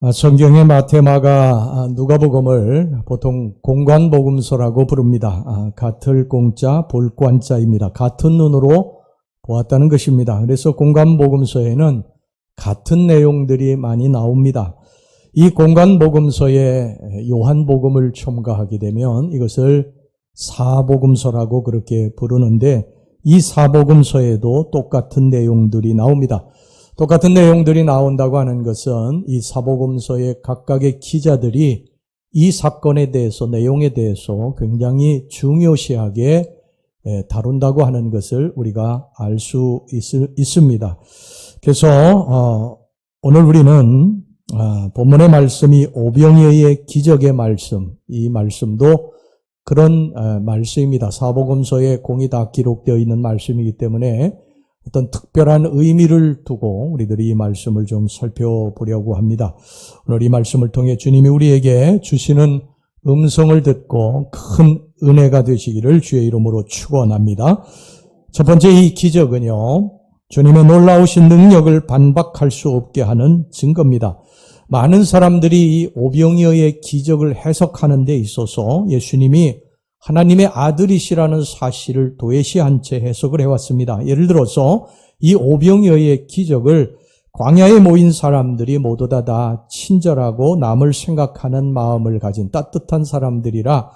성경의 마태마가 누가복음을 보통 공관복음서라고 부릅니다. 같을 공자 볼관자입니다. 같은 눈으로 보았다는 것입니다. 그래서 공관복음서에는 같은 내용들이 많이 나옵니다. 이 공관복음서에 요한복음을 첨가하게 되면 이것을 사복음서라고 그렇게 부르는데, 이 사복음서에도 똑같은 내용들이 나옵니다. 똑같은 내용들이 나온다고 하는 것은 이 사복음서의 각각의 기자들이 이 사건에 대해서, 내용에 대해서 굉장히 중요시하게 다룬다고 하는 것을 우리가 알 수 있습니다. 그래서 오늘 우리는 본문의 말씀이 오병이어의 기적의 말씀, 이 말씀도 그런 말씀입니다. 사복음서에 공이 다 기록되어 있는 말씀이기 때문에 어떤 특별한 의미를 두고 우리들이 이 말씀을 좀 살펴보려고 합니다. 오늘 이 말씀을 통해 주님이 우리에게 주시는 음성을 듣고 큰 은혜가 되시기를 주의 이름으로 축원합니다. 첫 번째, 이 기적은요, 주님의 놀라우신 능력을 반박할 수 없게 하는 증거입니다. 많은 사람들이 이 오병이어의 기적을 해석하는 데 있어서 예수님이 하나님의 아들이시라는 사실을 도외시한 채 해석을 해왔습니다. 예를 들어서 이 오병이어의 기적을 광야에 모인 사람들이 모두 다 친절하고 남을 생각하는 마음을 가진 따뜻한 사람들이라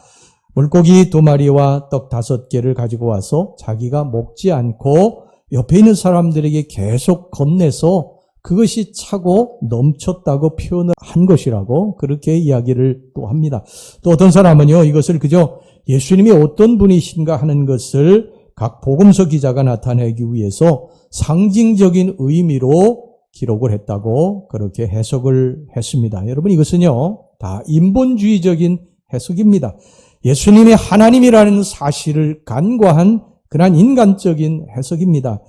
물고기 2마리와 떡 5개를 가지고 와서 자기가 먹지 않고 옆에 있는 사람들에게 계속 건네서 그것이 차고 넘쳤다고 표현을 한 것이라고 그렇게 이야기를 또 합니다. 또 어떤 사람은요, 이것을 그저 예수님이 어떤 분이신가 하는 것을 각 복음서 기자가 나타내기 위해서 상징적인 의미로 기록을 했다고 그렇게 해석을 했습니다. 여러분, 이것은요, 다 인본주의적인 해석입니다. 예수님이 하나님이라는 사실을 간과한 그런 인간적인 해석입니다.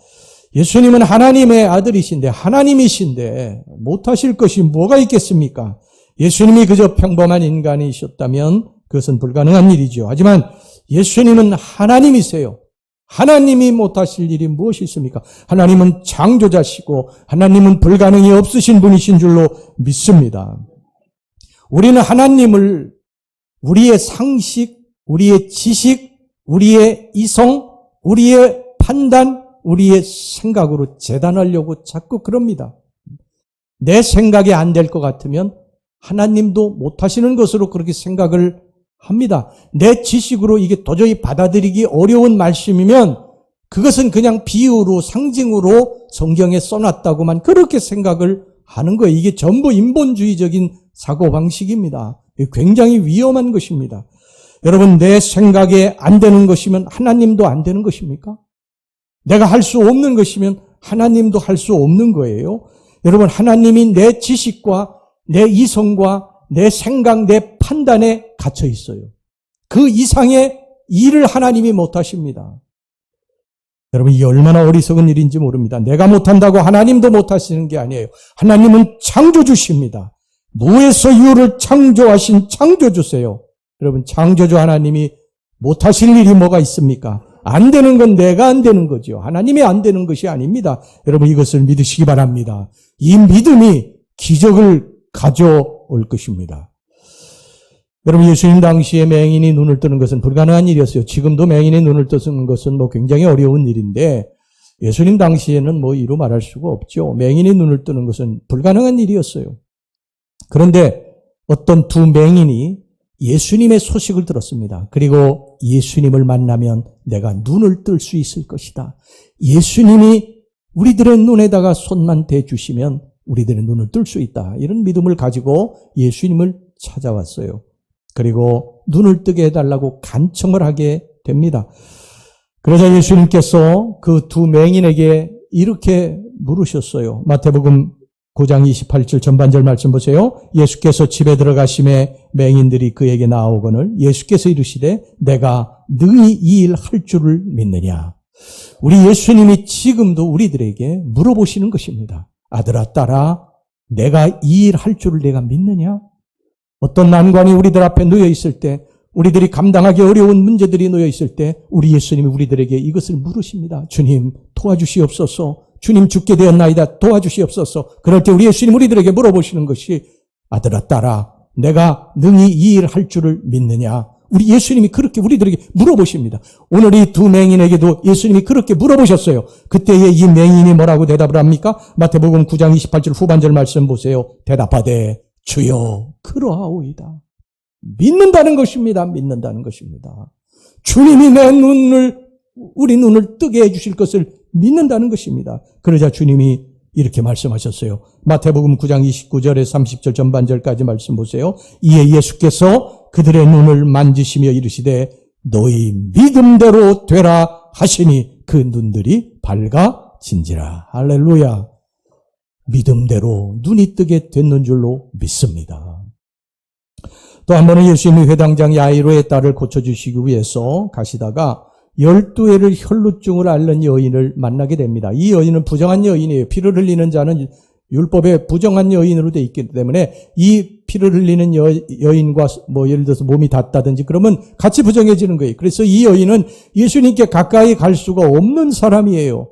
예수님은 하나님의 아들이신데, 하나님이신데 못하실 것이 뭐가 있겠습니까? 예수님이 그저 평범한 인간이셨다면 그것은 불가능한 일이죠. 하지만 예수님은 하나님이세요. 하나님이 못하실 일이 무엇이 있습니까? 하나님은 창조자시고 하나님은 불가능이 없으신 분이신 줄로 믿습니다. 우리는 하나님을 우리의 상식, 우리의 지식, 우리의 이성, 우리의 판단, 우리의 생각으로 재단하려고 자꾸 그럽니다. 내 생각이 안 될 것 같으면 하나님도 못하시는 것으로 그렇게 생각을 합니다. 내 지식으로 이게 도저히 받아들이기 어려운 말씀이면 그것은 그냥 비유로, 상징으로 성경에 써놨다고만 그렇게 생각을 하는 거예요. 이게 전부 인본주의적인 사고방식입니다. 굉장히 위험한 것입니다. 여러분, 내 생각에 안 되는 것이면 하나님도 안 되는 것입니까? 내가 할 수 없는 것이면 하나님도 할 수 없는 거예요. 여러분, 하나님이 내 지식과 내 이성과 내 생각, 내 판단에 갇혀 있어요. 그 이상의 일을 하나님이 못하십니다. 여러분, 이게 얼마나 어리석은 일인지 모릅니다. 내가 못한다고 하나님도 못하시는 게 아니에요. 하나님은 창조주십니다. 무에서 유를 창조하신 창조주세요. 여러분, 창조주 하나님이 못하실 일이 뭐가 있습니까? 안 되는 건 내가 안 되는 거죠. 하나님이 안 되는 것이 아닙니다. 여러분, 이것을 믿으시기 바랍니다. 이 믿음이 기적을 가져올 것입니다. 여러분, 예수님 당시에 맹인이 눈을 뜨는 것은 불가능한 일이었어요. 지금도 맹인이 눈을 뜨는 것은 굉장히 어려운 일인데 예수님 당시에는 이루 말할 수가 없죠. 맹인이 눈을 뜨는 것은 불가능한 일이었어요. 그런데 어떤 두 맹인이 예수님의 소식을 들었습니다. 그리고 예수님을 만나면 내가 눈을 뜰 수 있을 것이다. 예수님이 우리들의 눈에다가 손만 대주시면 우리들의 눈을 뜰 수 있다. 이런 믿음을 가지고 예수님을 찾아왔어요. 그리고 눈을 뜨게 해달라고 간청을 하게 됩니다. 그러자 예수님께서 그 두 맹인에게 이렇게 물으셨어요. 마태복음 9장 28절 전반절 말씀 보세요. 예수께서 집에 들어가심에 맹인들이 그에게 나오거늘 예수께서 이르시되 내가 능히 이 일 할 줄을 믿느냐. 우리 예수님이 지금도 우리들에게 물어보시는 것입니다. 아들아, 딸아, 내가 이 일 할 줄을 내가 믿느냐? 어떤 난관이 우리들 앞에 놓여 있을 때, 우리들이 감당하기 어려운 문제들이 놓여 있을 때 우리 예수님이 우리들에게 이것을 물으십니다. 주님, 도와주시옵소서. 주님, 죽게 되었나이다. 도와주시옵소서. 그럴 때 우리 예수님 우리들에게 물어보시는 것이 아들아 딸아 내가 능히 이 일 할 줄을 믿느냐. 우리 예수님이 그렇게 우리들에게 물어보십니다. 오늘 이 두 맹인에게도 예수님이 그렇게 물어보셨어요. 그때에 이 맹인이 뭐라고 대답을 합니까? 마태복음 9장 28절 후반절 말씀 보세요. 대답하되 주여 그러하오이다. 믿는다는 것입니다. 믿는다는 것입니다. 주님이 우리 눈을 뜨게 해주실 것을 믿는다는 것입니다. 그러자 주님이 이렇게 말씀하셨어요. 마태복음 9장 29절에 30절 전반절까지 말씀 보세요. 이에 예수께서 그들의 눈을 만지시며 이르시되 너희 믿음대로 되라 하시니 그 눈들이 밝아진지라. 할렐루야. 믿음대로 눈이 뜨게 됐는 줄로 믿습니다. 또 한 번은 예수님이 회당장 야이로의 딸을 고쳐주시기 위해서 가시다가 12회를 혈루증을 앓는 여인을 만나게 됩니다. 이 여인은 부정한 여인이에요. 피를 흘리는 자는 율법에 부정한 여인으로 되어 있기 때문에 이 피를 흘리는 여인과 예를 들어서 몸이 닿다든지 그러면 같이 부정해지는 거예요. 그래서 이 여인은 예수님께 가까이 갈 수가 없는 사람이에요.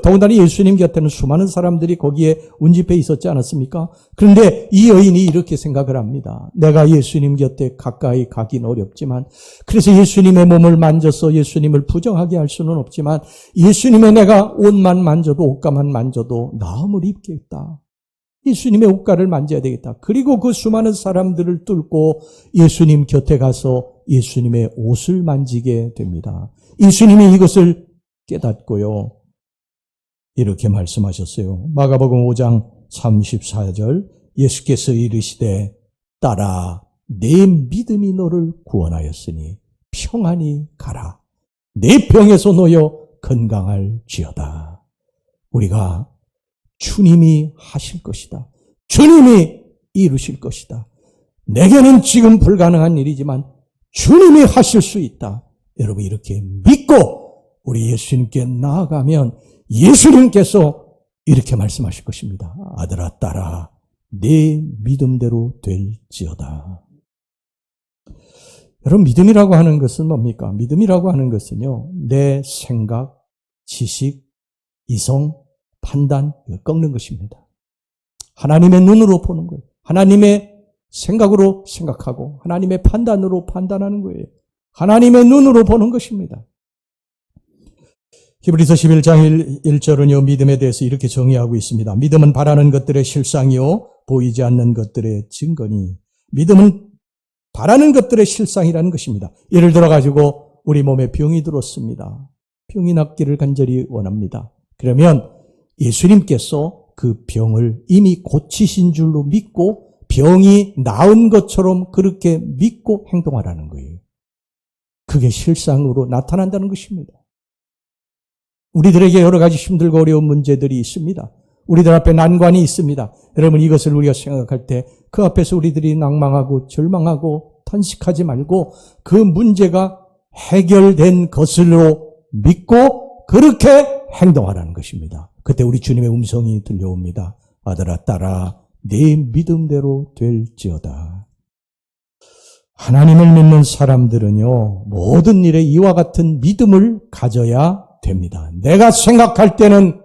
더군다나 예수님 곁에는 수많은 사람들이 거기에 운집해 있었지 않았습니까? 그런데 이 여인이 이렇게 생각을 합니다. 내가 예수님 곁에 가까이 가긴 어렵지만, 그래서 예수님의 몸을 만져서 예수님을 부정하게 할 수는 없지만, 예수님의 내가 옷만 만져도, 옷가만 만져도 나음을 입겠다. 예수님의 옷가를 만져야 되겠다. 그리고 그 수많은 사람들을 뚫고 예수님 곁에 가서 예수님의 옷을 만지게 됩니다. 예수님이 이것을 깨닫고요. 이렇게 말씀하셨어요. 마가복음 5장 34절 예수께서 이르시되 딸아 내 믿음이 너를 구원하였으니 평안히 가라. 내 병에서 놓여 건강할지어다. 우리가 주님이 하실 것이다. 주님이 이루실 것이다. 내게는 지금 불가능한 일이지만 주님이 하실 수 있다. 여러분 이렇게 믿고 우리 예수님께 나아가면 예수님께서 이렇게 말씀하실 것입니다. 아들아 딸아 내 믿음대로 될지어다. 여러분 믿음이라고 하는 것은 뭡니까? 믿음이라고 하는 것은요. 내 생각, 지식, 이성, 판단 이거 꺾는 것입니다. 하나님의 눈으로 보는 거예요. 하나님의 생각으로 생각하고 하나님의 판단으로 판단하는 거예요. 하나님의 눈으로 보는 것입니다. 히브리서 11장 1절은요. 믿음에 대해서 이렇게 정의하고 있습니다. 믿음은 바라는 것들의 실상이요 보이지 않는 것들의 증거니. 믿음은 바라는 것들의 실상이라는 것입니다. 예를 들어 가지고 우리 몸에 병이 들었습니다. 병이 낫기를 간절히 원합니다. 그러면 예수님께서 그 병을 이미 고치신 줄로 믿고 병이 나은 것처럼 그렇게 믿고 행동하라는 거예요. 그게 실상으로 나타난다는 것입니다. 우리들에게 여러 가지 힘들고 어려운 문제들이 있습니다. 우리들 앞에 난관이 있습니다. 여러분 이것을 우리가 생각할 때 그 앞에서 우리들이 낭망하고 절망하고 탄식하지 말고 그 문제가 해결된 것으로 믿고 그렇게 행동하라는 것입니다. 그때 우리 주님의 음성이 들려옵니다. 아들아 딸아 내 믿음대로 될지어다. 하나님을 믿는 사람들은요 모든 일에 이와 같은 믿음을 가져야 됩니다. 내가 생각할 때는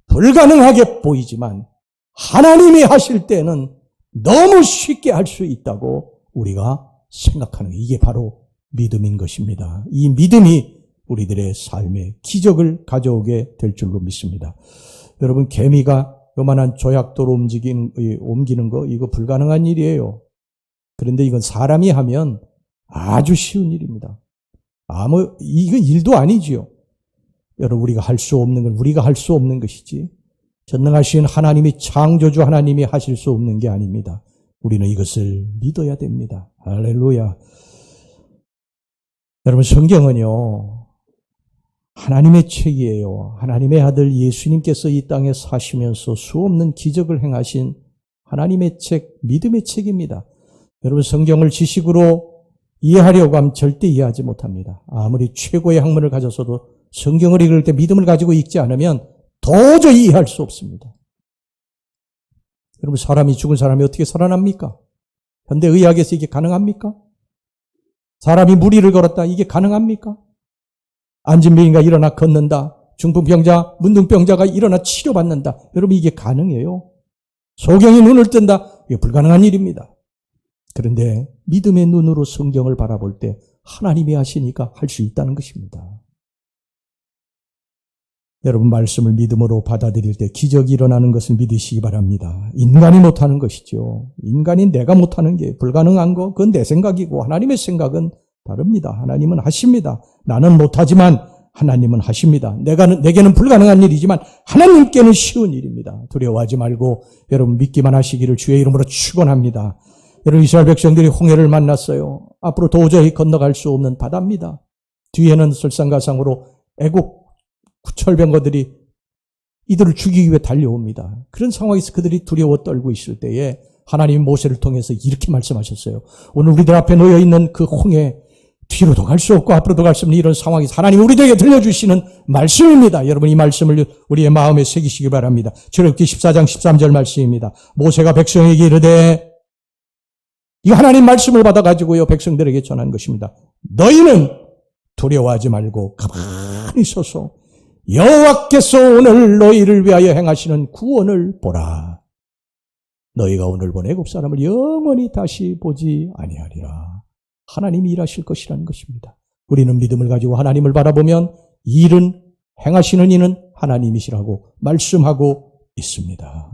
불가능하게 보이지만 하나님이 하실 때는 너무 쉽게 할 수 있다고 우리가 생각하는 이게 바로 믿음인 것입니다. 이 믿음이 우리들의 삶에 기적을 가져오게 될 줄로 믿습니다. 여러분 개미가 요만한 조약돌 옮기는 거 이거 불가능한 일이에요. 그런데 이건 사람이 하면 아주 쉬운 일입니다. 이거 일도 아니지요. 여러분 우리가 할 수 없는 건 우리가 할 수 없는 것이지 전능하신 하나님이 창조주 하나님이 하실 수 없는 게 아닙니다. 우리는 이것을 믿어야 됩니다. 할렐루야. 여러분 성경은요 하나님의 책이에요. 하나님의 아들 예수님께서 이 땅에 사시면서 수없는 기적을 행하신 하나님의 책, 믿음의 책입니다. 여러분 성경을 지식으로 이해하려고 하면 절대 이해하지 못합니다. 아무리 최고의 학문을 가졌어도 성경을 읽을 때 믿음을 가지고 읽지 않으면 도저히 이해할 수 없습니다. 여러분 죽은 사람이 어떻게 살아납니까? 현대의학에서 이게 가능합니까? 사람이 무리를 걸었다 이게 가능합니까? 안진병이가 일어나 걷는다. 중풍병자, 문둥병자가 일어나 치료받는다. 여러분 이게 가능해요? 소경이 눈을 뜬다. 이거 불가능한 일입니다. 그런데 믿음의 눈으로 성경을 바라볼 때 하나님이 하시니까 할 수 있다는 것입니다. 여러분, 말씀을 믿음으로 받아들일 때 기적이 일어나는 것을 믿으시기 바랍니다. 인간이 못하는 것이죠. 인간이 내가 못하는 게 불가능한 거, 그건 내 생각이고 하나님의 생각은 다릅니다. 하나님은 하십니다. 나는 못하지만 하나님은 하십니다. 내게는 불가능한 일이지만 하나님께는 쉬운 일입니다. 두려워하지 말고 여러분 믿기만 하시기를 주의 이름으로 축원합니다. 여러분, 이스라엘 백성들이 홍해를 만났어요. 앞으로 도저히 건너갈 수 없는 바다입니다. 뒤에는 설상가상으로 애국 구철병거들이 이들을 죽이기 위해 달려옵니다. 그런 상황에서 그들이 두려워 떨고 있을 때에 하나님이 모세를 통해서 이렇게 말씀하셨어요. 오늘 우리들 앞에 놓여 있는 그 홍해, 뒤로도 갈 수 없고 앞으로도 갈 수 없는 이런 상황에서 하나님이 우리들에게 들려주시는 말씀입니다. 여러분, 이 말씀을 우리의 마음에 새기시기 바랍니다. 출애굽기 14장 13절 말씀입니다. 모세가 백성에게 이르되, 이 하나님 말씀을 받아가지고요 백성들에게 전한 것입니다. 너희는 두려워하지 말고 가만히 서서 여호와께서 오늘 너희를 위하여 행하시는 구원을 보라. 너희가 오늘 본 애굽 사람을 영원히 다시 보지 아니하리라. 하나님이 일하실 것이라는 것입니다. 우리는 믿음을 가지고 하나님을 바라보면 이 일은, 행하시는 이는 하나님이시라고 말씀하고 있습니다.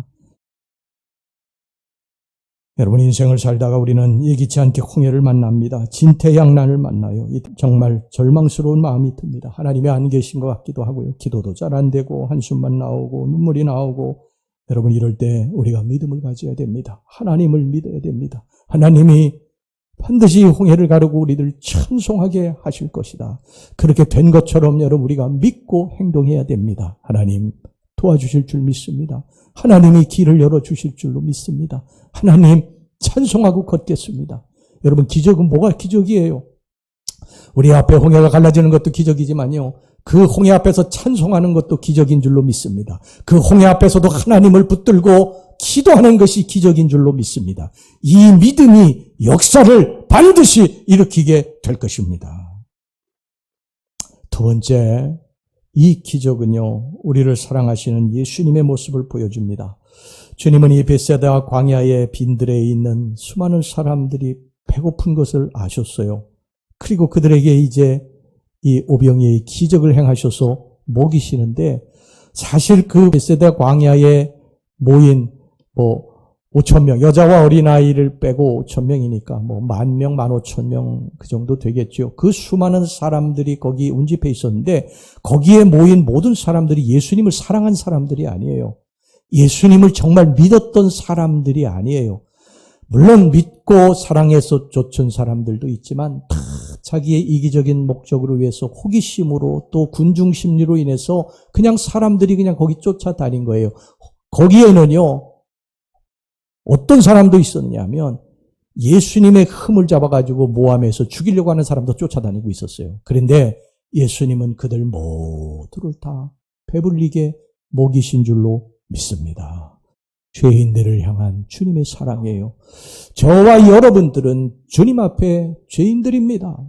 여러분, 인생을 살다가 우리는 예기치 않게 홍해를 만납니다. 진퇴양난을 만나요. 정말 절망스러운 마음이 듭니다. 하나님이 안 계신 것 같기도 하고요. 기도도 잘 안 되고 한숨만 나오고 눈물이 나오고. 여러분, 이럴 때 우리가 믿음을 가져야 됩니다. 하나님을 믿어야 됩니다. 하나님이 반드시 홍해를 가르고 우리들 찬송하게 하실 것이다. 그렇게 된 것처럼 여러분 우리가 믿고 행동해야 됩니다. 하나님 도와주실 줄 믿습니다. 하나님이 길을 열어주실 줄로 믿습니다. 하나님 찬송하고 걷겠습니다. 여러분, 기적은 뭐가 기적이에요? 우리 앞에 홍해가 갈라지는 것도 기적이지만요, 그 홍해 앞에서 찬송하는 것도 기적인 줄로 믿습니다. 그 홍해 앞에서도 하나님을 붙들고 기도하는 것이 기적인 줄로 믿습니다. 이 믿음이 역사를 반드시 일으키게 될 것입니다. 두 번째, 이 기적은요, 우리를 사랑하시는 예수님의 모습을 보여줍니다. 주님은 이 벳세다 광야의 빈들에 있는 수많은 사람들이 배고픈 것을 아셨어요. 그리고 그들에게 이제 이 오병이의 기적을 행하셔서 먹이시는데, 사실 그 벳세다 광야에 모인 5,000명, 여자와 어린아이를 빼고 5,000명이니까 10,000명, 15,000명 그 정도 되겠죠. 그 수많은 사람들이 거기 운집해 있었는데 거기에 모인 모든 사람들이 예수님을 사랑한 사람들이 아니에요. 예수님을 정말 믿었던 사람들이 아니에요. 물론 믿고 사랑해서 쫓은 사람들도 있지만 다 자기의 이기적인 목적으로 위해서 호기심으로 또 군중심리로 인해서 그냥 사람들이 그냥 거기 쫓아다닌 거예요. 거기에는요, 어떤 사람도 있었냐면 예수님의 흠을 잡아가지고 모함해서 죽이려고 하는 사람도 쫓아다니고 있었어요. 그런데 예수님은 그들 모두를 다 배불리게 먹이신 줄로 믿습니다. 죄인들을 향한 주님의 사랑이에요. 저와 여러분들은 주님 앞에 죄인들입니다.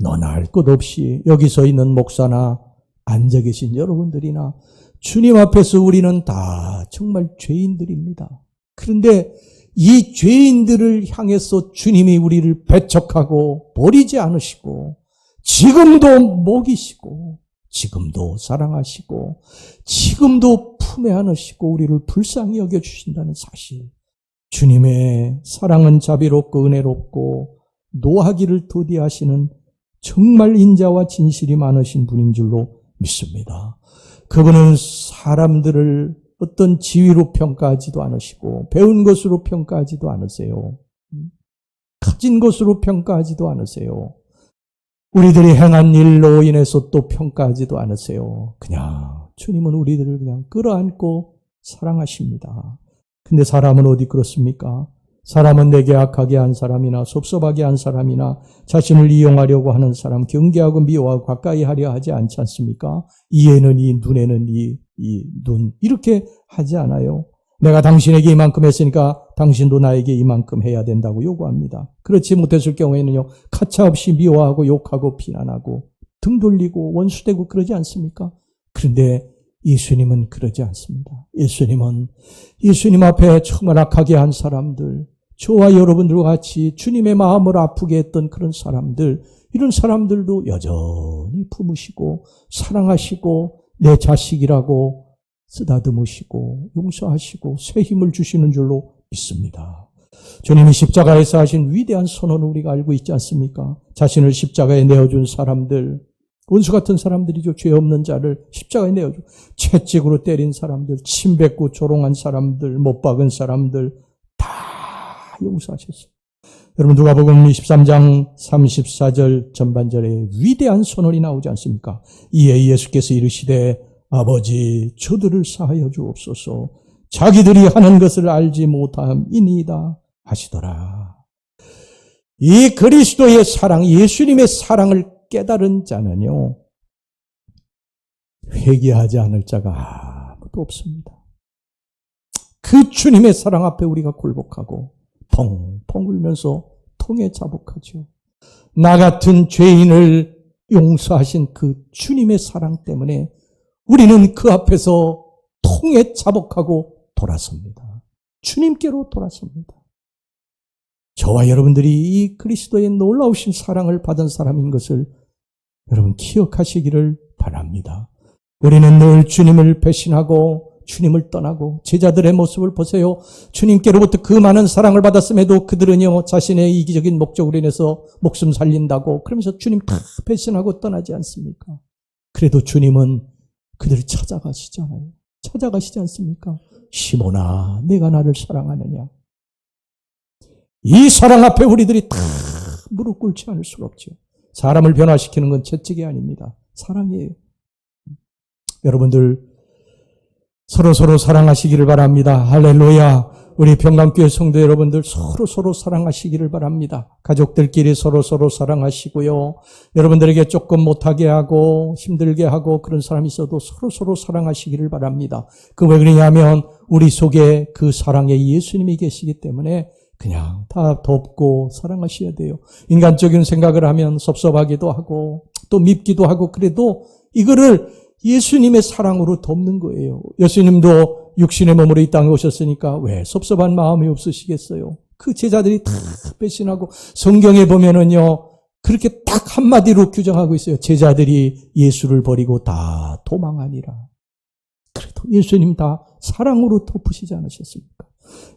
너나 할 것 없이 여기 서 있는 목사나 앉아 계신 여러분들이나 주님 앞에서 우리는 다 정말 죄인들입니다. 그런데 이 죄인들을 향해서 주님이 우리를 배척하고 버리지 않으시고 지금도 먹이시고 지금도 사랑하시고 지금도 품에 안으시고 우리를 불쌍히 여겨주신다는 사실. 주님의 사랑은 자비롭고 은혜롭고 노하기를 더디하시는 정말 인자와 진실이 많으신 분인 줄로 믿습니다. 그분은 사람들을 어떤 지위로 평가하지도 않으시고 배운 것으로 평가하지도 않으세요. 가진 것으로 평가하지도 않으세요. 우리들이 행한 일로 인해서 또 평가하지도 않으세요. 그냥 주님은 우리들을 그냥 끌어안고 사랑하십니다. 근데 사람은 어디 그렇습니까? 사람은 내게 악하게 한 사람이나 섭섭하게 한 사람이나 자신을 이용하려고 하는 사람, 경계하고 미워하고 가까이 하려 하지 않지 않습니까? 이에는 이, 눈에는 이 눈, 이렇게 하지 않아요. 내가 당신에게 이만큼 했으니까 당신도 나에게 이만큼 해야 된다고 요구합니다. 그렇지 못했을 경우에는요, 가차없이 미워하고 욕하고 비난하고 등 돌리고 원수되고 그러지 않습니까? 그런데 예수님은 그러지 않습니다. 예수님 앞에 정말 악하게 한 사람들, 저와 여러분들과 같이 주님의 마음을 아프게 했던 그런 사람들, 이런 사람들도 여전히 품으시고 사랑하시고 내 자식이라고 쓰다듬으시고 용서하시고 새 힘을 주시는 줄로 믿습니다. 주님이 십자가에서 하신 위대한 선언을 우리가 알고 있지 않습니까? 자신을 십자가에 내어준 사람들, 원수 같은 사람들이죠. 죄 없는 자를 십자가에 내어준, 채찍으로 때린 사람들, 침 뱉고 조롱한 사람들, 못 박은 사람들 다 용서하셨어요. 여러분 누가복음 23장 34절 전반절에 위대한 선언이 나오지 않습니까? 이에 예수께서 이르시되 아버지 저들을 사하여 주옵소서 자기들이 하는 것을 알지 못함이니이다 하시더라. 이 그리스도의 사랑, 예수님의 사랑을 깨달은 자는요, 회개하지 않을 자가 아무도 없습니다. 그 주님의 사랑 앞에 우리가 굴복하고 펑펑 울면서 통에 자복하죠. 나 같은 죄인을 용서하신 그 주님의 사랑 때문에 우리는 그 앞에서 통에 자복하고 돌아섭니다. 주님께로 돌아섭니다. 저와 여러분들이 이 그리스도의 놀라우신 사랑을 받은 사람인 것을 여러분 기억하시기를 바랍니다. 우리는 늘 주님을 배신하고 주님을 떠나고 제자들의 모습을 보세요. 주님께로부터 그 많은 사랑을 받았음에도 그들은요 자신의 이기적인 목적으로 인해서 목숨 살린다고 그러면서 주님 다 배신하고 떠나지 않습니까? 그래도 주님은 그들을 찾아가시잖아요. 찾아가시지 않습니까? 시몬아 내가 나를 사랑하느냐. 이 사랑 앞에 우리들이 다 무릎 꿇지 않을 수가 없죠. 사람을 변화시키는 건 채찍이 아닙니다. 사랑이에요. 여러분들 서로 사랑하시기를 바랍니다. 할렐루야. 우리 평강교회 성도 여러분들 서로 사랑하시기를 바랍니다. 가족들끼리 서로 사랑하시고요. 여러분들에게 조금 못하게 하고 힘들게 하고 그런 사람이 있어도 서로 사랑하시기를 바랍니다. 그 왜 그러냐면 우리 속에 그 사랑의 예수님이 계시기 때문에 그냥 다 덮고 사랑하셔야 돼요. 인간적인 생각을 하면 섭섭하기도 하고 또 밉기도 하고 그래도 이거를 예수님의 사랑으로 덮는 거예요. 예수님도 육신의 몸으로 이 땅에 오셨으니까 왜 섭섭한 마음이 없으시겠어요? 그 제자들이 다 배신하고 성경에 보면은요 그렇게 딱 한마디로 규정하고 있어요. 제자들이 예수를 버리고 다 도망하니라. 그래도 예수님 다 사랑으로 덮으시지 않으셨습니까?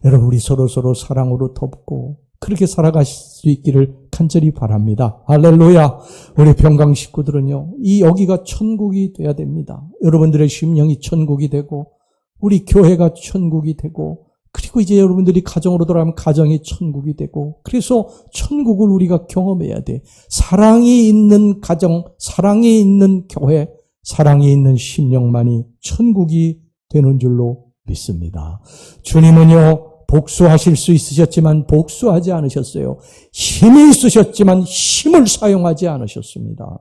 여러분 우리 서로 사랑으로 덮고 그렇게 살아가실 수 있기를 간절히 바랍니다. 할렐루야. 우리 평강 식구들은요 이 여기가 천국이 돼야 됩니다. 여러분들의 심령이 천국이 되고 우리 교회가 천국이 되고 그리고 이제 여러분들이 가정으로 돌아가면 가정이 천국이 되고 그래서 천국을 우리가 경험해야 돼. 사랑이 있는 가정, 사랑이 있는 교회, 사랑이 있는 심령만이 천국이 되는 줄로 믿습니다. 주님은요 복수하실 수 있으셨지만 복수하지 않으셨어요. 힘이 있으셨지만 힘을 사용하지 않으셨습니다.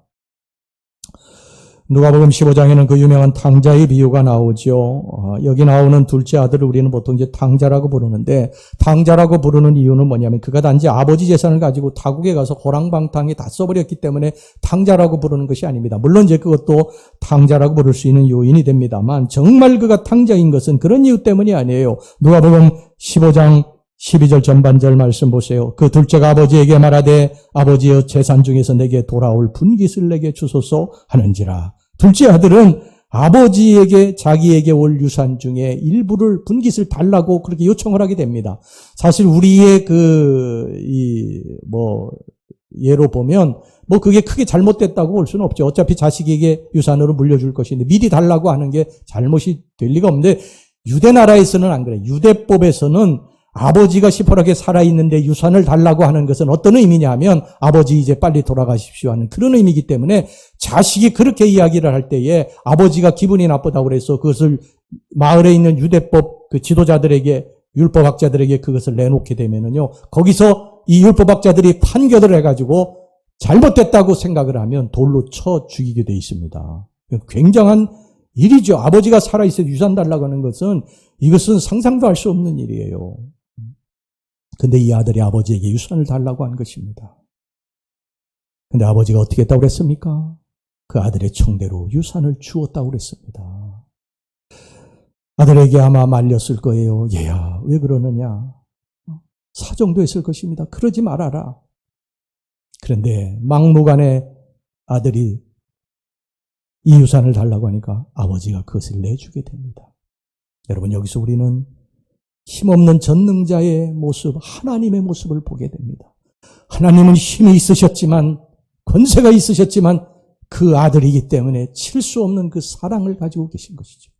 누가복음 15장에는 그 유명한 탕자의 비유가 나오죠. 여기 나오는 둘째 아들을 우리는 보통 이제 탕자라고 부르는데 탕자라고 부르는 이유는 뭐냐면 그가 단지 아버지 재산을 가지고 타국에 가서 호랑방탕에 다 써버렸기 때문에 탕자라고 부르는 것이 아닙니다. 물론 이제 그것도 탕자라고 부를 수 있는 요인이 됩니다만 정말 그가 탕자인 것은 그런 이유 때문이 아니에요. 누가복음 15장 12절 전반절 말씀 보세요. 그 둘째가 아버지에게 말하되 아버지여 재산 중에서 내게 돌아올 분깃을 내게 주소서 하는지라. 둘째 아들은 아버지에게 자기에게 올 유산 중에 일부를 분깃을 달라고 그렇게 요청을 하게 됩니다. 사실 우리의 예로 보면 그게 크게 잘못됐다고 볼 수는 없죠. 어차피 자식에게 유산으로 물려줄 것인데 미리 달라고 하는 게 잘못이 될 리가 없는데 유대 나라에서는 안 그래요. 유대법에서는 아버지가 시퍼렇게 살아있는데 유산을 달라고 하는 것은 어떤 의미냐 하면 아버지 이제 빨리 돌아가십시오 하는 그런 의미이기 때문에 자식이 그렇게 이야기를 할 때에 아버지가 기분이 나쁘다고 그래서 그것을 마을에 있는 유대법 그 지도자들에게 율법학자들에게 그것을 내놓게 되면은요 거기서 이 율법학자들이 판결을 해가지고 잘못됐다고 생각을 하면 돌로 쳐 죽이게 돼 있습니다. 굉장한 일이죠. 아버지가 살아있어 유산 달라고 하는 것은 이것은 상상도 할 수 없는 일이에요. 근데 이 아들이 아버지에게 유산을 달라고 한 것입니다. 근데 아버지가 어떻게 했다고 그랬습니까? 그 아들의 청대로 유산을 주었다고 그랬습니다. 아들에게 아마 말렸을 거예요. 얘야, 왜 그러느냐? 사정도 했을 것입니다. 그러지 말아라. 그런데 막무가내 아들이 이 유산을 달라고 하니까 아버지가 그것을 내주게 됩니다. 여러분, 여기서 우리는 힘없는 전능자의 모습, 하나님의 모습을 보게 됩니다. 하나님은 힘이 있으셨지만, 권세가 있으셨지만 그 아들이기 때문에 칠 수 없는 그 사랑을 가지고 계신 것이죠.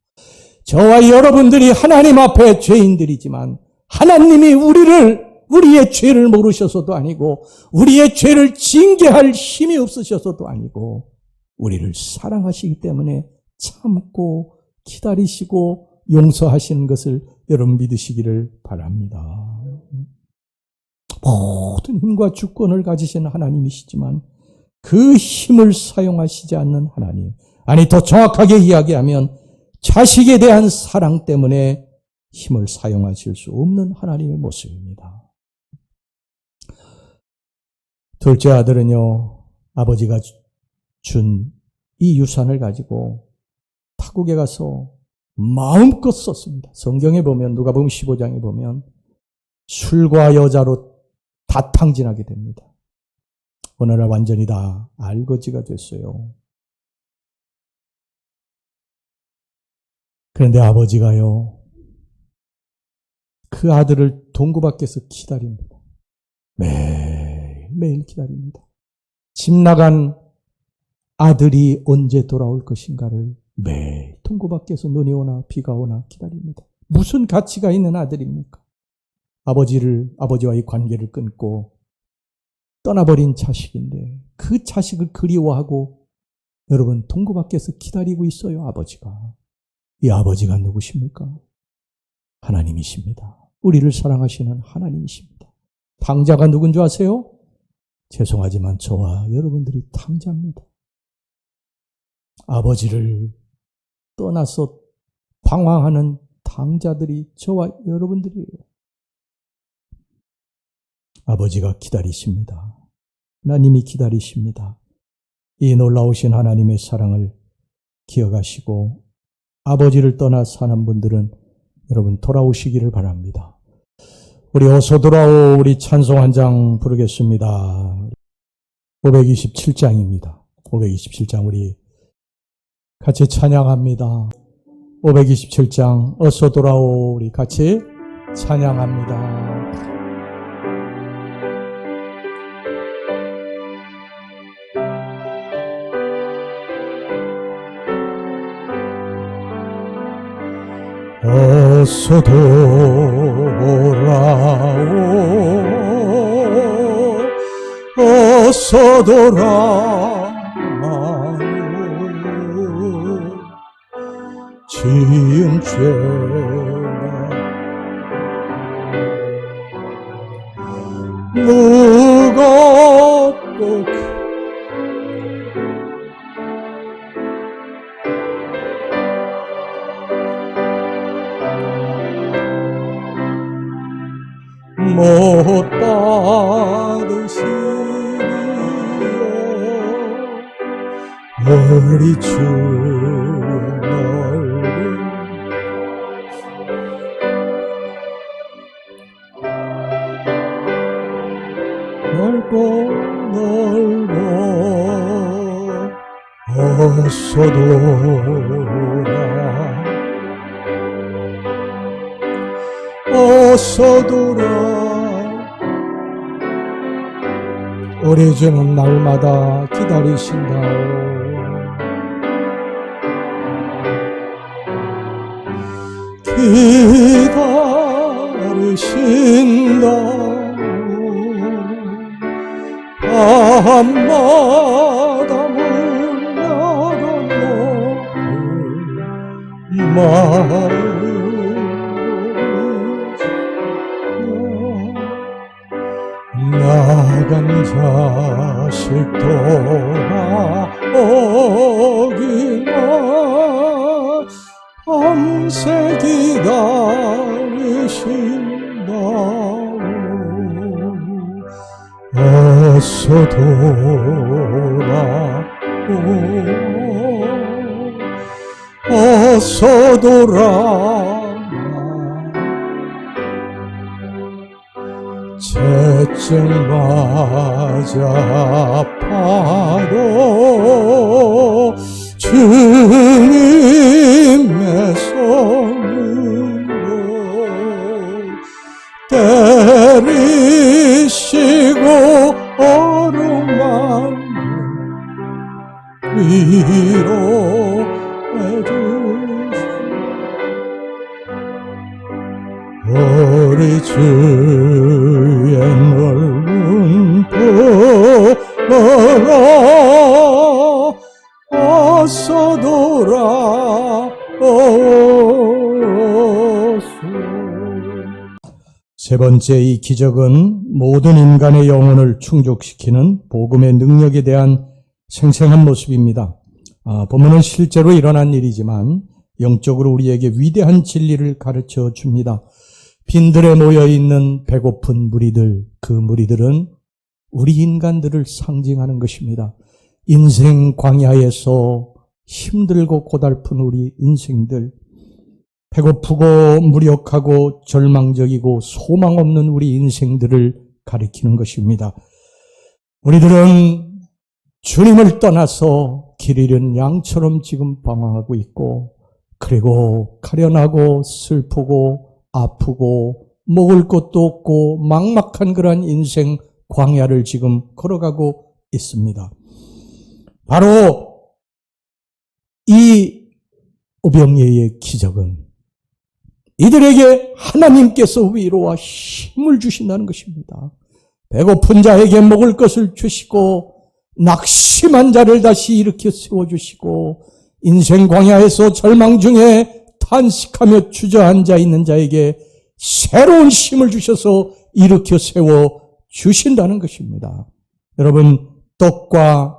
저와 여러분들이 하나님 앞에 죄인들이지만 하나님이 우리의 죄를 모르셔서도 아니고 우리의 죄를 징계할 힘이 없으셔서도 아니고 우리를 사랑하시기 때문에 참고 기다리시고 용서하시는 것을 여러분 믿으시기를 바랍니다. 모든 힘과 주권을 가지신 하나님이시지만 그 힘을 사용하시지 않는 하나님, 아니 더 정확하게 이야기하면 자식에 대한 사랑 때문에 힘을 사용하실 수 없는 하나님의 모습입니다. 둘째 아들은요, 아버지가 준 이 유산을 가지고 타국에 가서 마음껏 썼습니다. 성경에 보면, 누가복음 15장에 보면 술과 여자로 다탕진하게 됩니다. 어느 날 완전히 다 알거지가 됐어요. 그런데 아버지가요, 그 아들을 동구 밖에서 기다립니다. 매일 기다립니다. 집 나간 아들이 언제 돌아올 것인가를 매일 동구 밖에서 눈이 오나 비가 오나 기다립니다. 무슨 가치가 있는 아들입니까? 아버지와의 관계를 끊고 떠나버린 자식인데 그 자식을 그리워하고 여러분 동구 밖에서 기다리고 있어요. 아버지가. 이 아버지가 누구십니까? 하나님이십니다. 우리를 사랑하시는 하나님이십니다. 탕자가 누군지 아세요? 죄송하지만 저와 여러분들이 탕자입니다. 아버지를 떠나서 방황하는 탕자들이 저와 여러분들이에요. 아버지가 기다리십니다. 하나님이 기다리십니다. 이 놀라우신 하나님의 사랑을 기억하시고 아버지를 떠나 사는 분들은 여러분 돌아오시기를 바랍니다. 우리 어서 돌아오 우리 찬송 한 장 부르겠습니다. 527장입니다. 527장 우리 같이 찬양합니다. 527장 어서 돌아오 우리 같이 찬양합니다. 어서 돌아오 어서 돌아오 지은 죄가 무겁고 못 받으시리요 우리 주 넓고 어서 돌아 어서 돌아 우리 주는 날마다 기다리신다오 기다리신다오 밤마다 물려던 마음 나간 자식 돌아오기만 밤새 기다리신다오 어서 돌아오 어서 돌아와 채증 맞아 파도 주님의 손으로 때리시고 어루만져 위로해 주시오. 우리 주의 넓은 품으로 어서 돌아오소. 세 번째, 이 기적은 모든 인간의 영혼을 충족시키는 복음의 능력에 대한 생생한 모습입니다. 본문은 실제로 일어난 일이지만 영적으로 우리에게 위대한 진리를 가르쳐 줍니다. 빈들에 모여있는 배고픈 무리들, 그 무리들은 우리 인간들을 상징하는 것입니다. 인생 광야에서 힘들고 고달픈 우리 인생들, 배고프고 무력하고 절망적이고 소망 없는 우리 인생들을 가리키는 것입니다. 우리들은 주님을 떠나서 길 잃은 양처럼 지금 방황하고 있고, 그리고 가련하고 슬프고 아프고 먹을 것도 없고 막막한 그러한 인생 광야를 지금 걸어가고 있습니다. 바로 이 오병이어의 기적은 이들에게 하나님께서 위로와 힘을 주신다는 것입니다. 배고픈 자에게 먹을 것을 주시고 낙심한 자를 다시 일으켜 세워주시고 인생 광야에서 절망 중에 탄식하며 주저앉아 있는 자에게 새로운 힘을 주셔서 일으켜 세워 주신다는 것입니다. 여러분, 떡과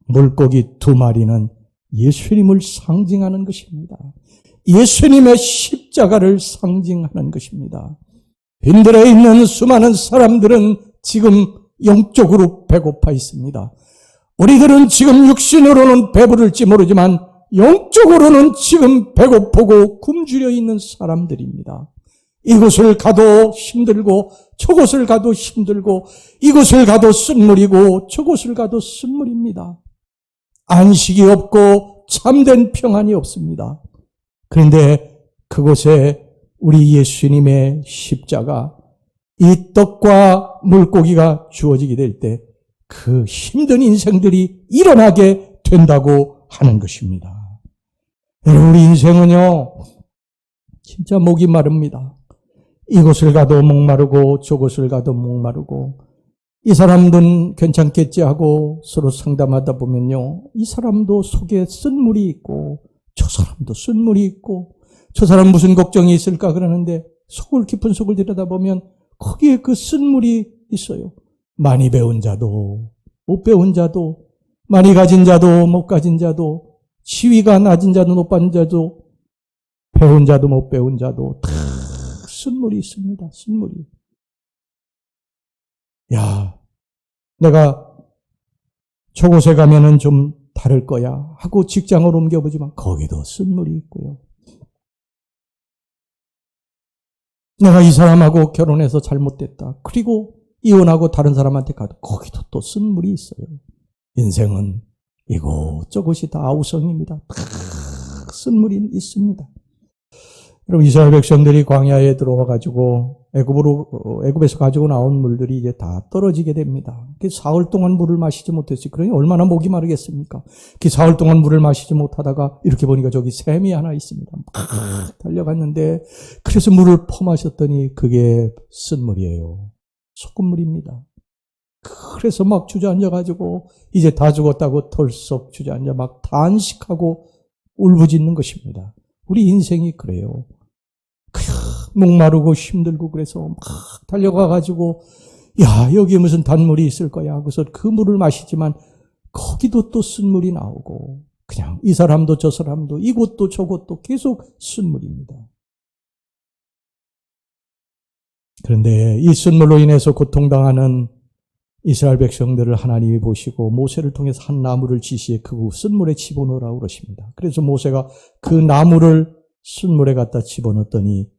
물고기 2마리는 예수님을 상징하는 것입니다. 예수님의 십자가를 상징하는 것입니다. 빈들에 있는 수많은 사람들은 지금 영적으로 배고파 있습니다. 우리들은 지금 육신으로는 배부를지 모르지만 영적으로는 지금 배고프고 굶주려 있는 사람들입니다. 이곳을 가도 힘들고 저곳을 가도 힘들고 이곳을 가도 쓴물이고 저곳을 가도 쓴물입니다. 안식이 없고 참된 평안이 없습니다. 그런데 그곳에 우리 예수님의 십자가, 이 떡과 물고기가 주어지게 될 때 그 힘든 인생들이 일어나게 된다고 하는 것입니다. 여러분, 우리 인생은요, 진짜 목이 마릅니다. 이곳을 가도 목마르고 저곳을 가도 목마르고, 이 사람들은 괜찮겠지 하고 서로 상담하다 보면요, 이 사람도 속에 쓴물이 있고 저 사람도 쓴물이 있고 저 사람 무슨 걱정이 있을까 그러는데 속을 깊은 속을 들여다보면 거기에 그 쓴물이 있어요. 많이 배운 자도 못 배운 자도, 많이 가진 자도 못 가진 자도, 지위가 낮은 자도 못 받은 자도, 배운 자도 못 배운 자도 다 쓴물이 있습니다. 쓴물이. 야, 내가 저곳에 가면은 좀 다를 거야 하고 직장을 옮겨보지만 거기도 쓴물이 있고요. 내가 이 사람하고 결혼해서 잘못됐다. 그리고 이혼하고 다른 사람한테 가도 거기도 또 쓴물이 있어요. 인생은 이곳저곳이 다 아우성입니다. 다 쓴물이 있습니다. 여러분, 이스라엘 백성들이 광야에 들어와가지고 애굽에서 가지고 나온 물들이 이제 다 떨어지게 됩니다. 사흘 동안 물을 마시지 못했어요. 그러니 얼마나 목이 마르겠습니까? 사흘 동안 물을 마시지 못하다가 이렇게 보니까 저기 샘이 하나 있습니다. 막 달려갔는데 그래서 물을 퍼마셨더니 그게 쓴물이에요. 소금물입니다. 그래서 막 주저앉아가지고 이제 다 죽었다고 털썩 주저앉아 막 단식하고 울부짖는 것입니다. 우리 인생이 그래요. 목마르고 힘들고 그래서 막 달려가가지고 야, 여기 무슨 단물이 있을 거야 하고서 그 물을 마시지만 거기도 또 쓴물이 나오고 그냥 이 사람도 저 사람도 이곳도 저곳도 계속 쓴물입니다. 그런데 이 쓴물로 인해서 고통당하는 이스라엘 백성들을 하나님이 보시고 모세를 통해서 한 나무를 지시해 그 쓴물에 집어넣으라고 그러십니다. 그래서 모세가 그 나무를 쓴물에 갖다 집어넣었더니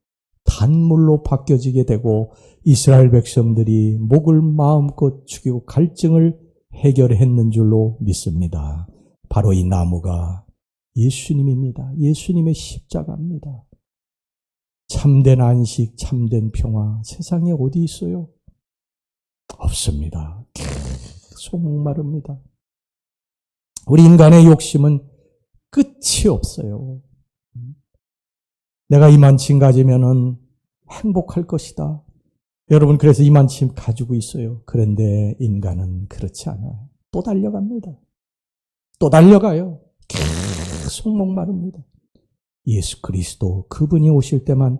단물로 바뀌어지게 되고 이스라엘 백성들이 목을 마음껏 죽이고 갈증을 해결했는 줄로 믿습니다. 바로 이 나무가 예수님입니다. 예수님의 십자가입니다. 참된 안식, 참된 평화 세상에 어디 있어요? 없습니다. 계속 목마릅니다. 우리 인간의 욕심은 끝이 없어요. 내가 이만큼 가지면은 행복할 것이다. 여러분 그래서 이만큼 가지고 있어요. 그런데 인간은 그렇지 않아요. 또 달려갑니다. 또 달려가요. 계속 목마릅니다. 예수 그리스도 그분이 오실 때만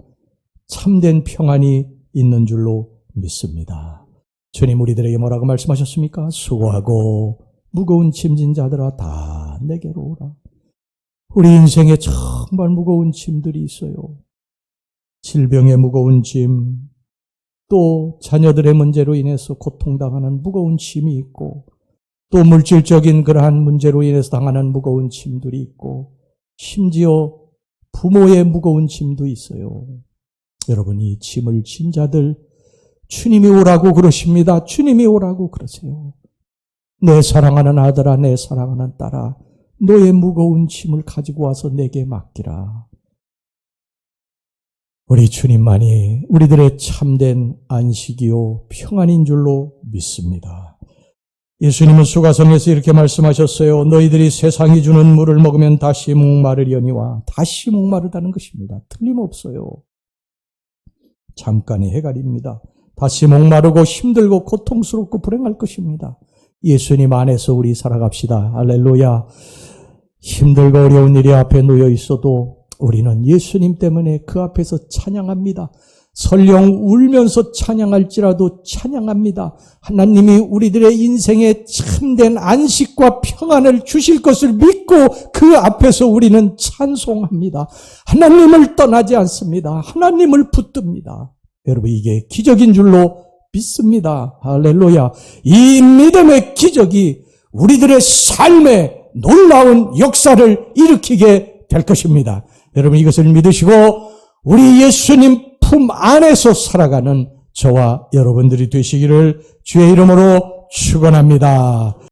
참된 평안이 있는 줄로 믿습니다. 주님 우리들에게 뭐라고 말씀하셨습니까? 수고하고 무거운 짐진 자들아 다 내게로 오라. 우리 인생에 정말 무거운 짐들이 있어요. 질병의 무거운 짐, 또 자녀들의 문제로 인해서 고통당하는 무거운 짐이 있고, 또 물질적인 그러한 문제로 인해서 당하는 무거운 짐들이 있고, 심지어 부모의 무거운 짐도 있어요. 여러분 이 짐을 진 자들 주님이 오라고 그러십니다. 주님이 오라고 그러세요. 내 사랑하는 아들아, 내 사랑하는 딸아, 너의 무거운 짐을 가지고 와서 내게 맡기라. 우리 주님만이 우리들의 참된 안식이요 평안인 줄로 믿습니다. 예수님은 수가성에서 이렇게 말씀하셨어요. 너희들이 세상이 주는 물을 먹으면 다시 목마르려니와. 다시 목마르다는 것입니다. 틀림없어요. 잠깐의 해갈입니다. 다시 목마르고 힘들고 고통스럽고 불행할 것입니다. 예수님 안에서 우리 살아갑시다. 할렐루야. 힘들고 어려운 일이 앞에 놓여 있어도 우리는 예수님 때문에 그 앞에서 찬양합니다. 설령 울면서 찬양할지라도 찬양합니다. 하나님이 우리들의 인생에 참된 안식과 평안을 주실 것을 믿고 그 앞에서 우리는 찬송합니다. 하나님을 떠나지 않습니다. 하나님을 붙듭니다. 여러분 이게 기적인 줄로 믿습니다. 할렐루야. 이 믿음의 기적이 우리들의 삶에 놀라운 역사를 일으키게 될 것입니다. 여러분 이것을 믿으시고 우리 예수님 품 안에서 살아가는 저와 여러분들이 되시기를 주의 이름으로 축원합니다.